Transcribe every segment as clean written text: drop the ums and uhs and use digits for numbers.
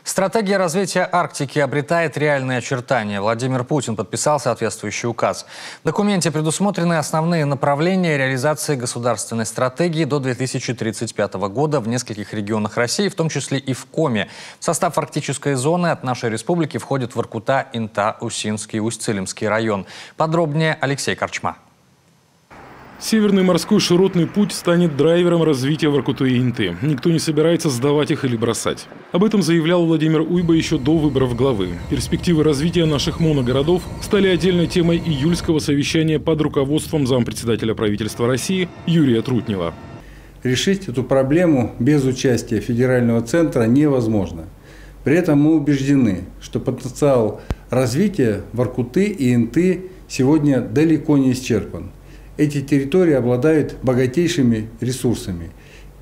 Стратегия развития Арктики обретает реальные очертания. Владимир Путин подписал соответствующий указ. В документе предусмотрены основные направления реализации государственной стратегии до 2035 года в нескольких регионах России, в том числе и в Коми. В состав арктической зоны от нашей республики входят Воркута, Инта, Усинский, Усть-Цилимский район. Подробнее Алексей Корчма. Северный морской широтный путь станет драйвером развития Воркуты и Инты. Никто не собирается сдавать их или бросать. Об этом заявлял Владимир Уйба еще до выборов главы. Перспективы развития наших моногородов стали отдельной темой июльского совещания под руководством зампредседателя правительства России Юрия Трутнева. Решить эту проблему без участия федерального центра невозможно. При этом мы убеждены, что потенциал развития Воркуты и Инты сегодня далеко не исчерпан. Эти территории обладают богатейшими ресурсами.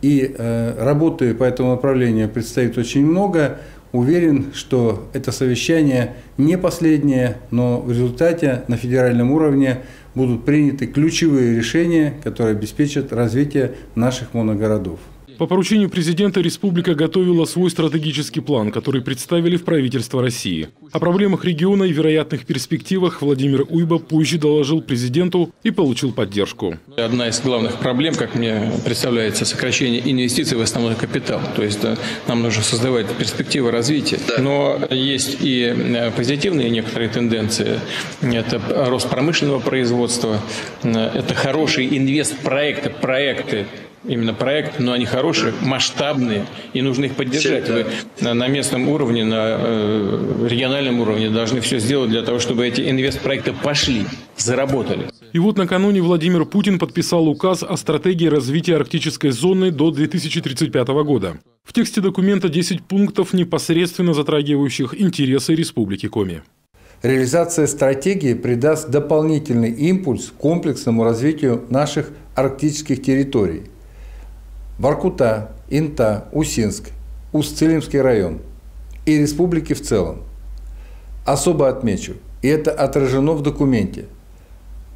И работы по этому направлению предстоит очень много. Уверен, что это совещание не последнее, но в результате на федеральном уровне будут приняты ключевые решения, которые обеспечат развитие наших моногородов. По поручению президента республика готовила свой стратегический план, который представили в правительство России. О проблемах региона и вероятных перспективах Владимир Уйба позже доложил президенту и получил поддержку. Одна из главных проблем, как мне представляется, сокращение инвестиций в основной капитал. То есть нам нужно создавать перспективы развития. Но есть и позитивные некоторые тенденции. Это рост промышленного производства, это хорошие проекты. Именно проект, но они хорошие, масштабные, и нужно их поддержать. Вы на местном уровне, на региональном уровне должны все сделать для того, чтобы эти инвестпроекты пошли, заработали. И вот накануне Владимир Путин подписал указ о стратегии развития арктической зоны до 2035 года. В тексте документа 10 пунктов, непосредственно затрагивающих интересы Республики Коми. Реализация стратегии придаст дополнительный импульс комплексному развитию наших арктических территорий. Воркута, Инта, Усинск, Усть-Цилимский район и республики в целом. Особо отмечу, и это отражено в документе,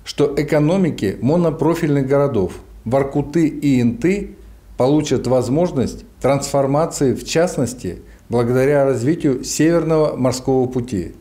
что экономики монопрофильных городов Воркуты и Инты получат возможность трансформации, в частности, благодаря развитию Северного морского пути.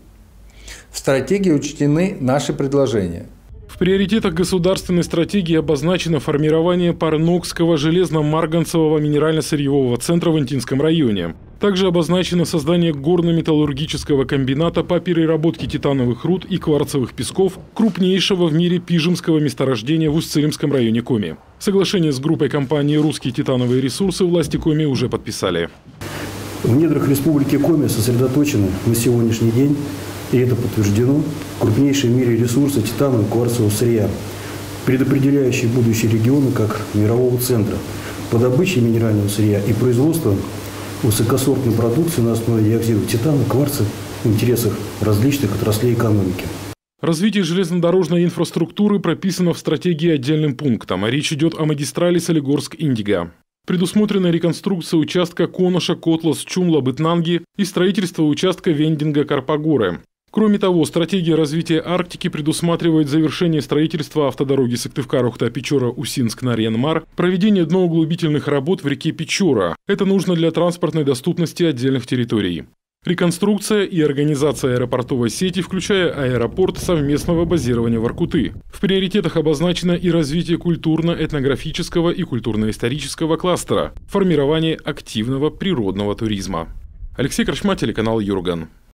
В стратегии учтены наши предложения. В приоритетах государственной стратегии обозначено формирование Парнокского железно-марганцевого минерально-сырьевого центра в Интинском районе. Также обозначено создание горно-металлургического комбината по переработке титановых руд и кварцевых песков, крупнейшего в мире пижемского месторождения в Усть-Цилимском районе Коми. Соглашение с группой компании «Русские титановые ресурсы» власти Коми уже подписали. В недрах Республики Коми сосредоточены на сегодняшний день, и это подтверждено, крупнейшие в мире ресурсы титанового и кварцевого сырья, предопределяющие будущие регионы как мирового центра по добыче минерального сырья и производству высокосортной продукции на основе диоксидов титана, кварца в интересах различных отраслей экономики. Развитие железнодорожной инфраструктуры прописано в стратегии отдельным пунктом. Речь идет о магистрали Солигорск-Индиго. Предусмотрена реконструкция участка Коноша-Котлас-Чумла-Бытнанги и строительство участка Вендинга-Карпагоры. Кроме того, стратегия развития Арктики предусматривает завершение строительства автодороги Сыктывкар-Ухта-Печора-Усинск-Нарьян-Мар, проведение дноуглубительных работ в реке Печора. Это нужно для транспортной доступности отдельных территорий. Реконструкция и организация аэропортовой сети, включая аэропорт совместного базирования Воркуты. В приоритетах обозначено и развитие культурно-этнографического и культурно-исторического кластера, формирование активного природного туризма. Алексей Корчма, телеканал Юрган.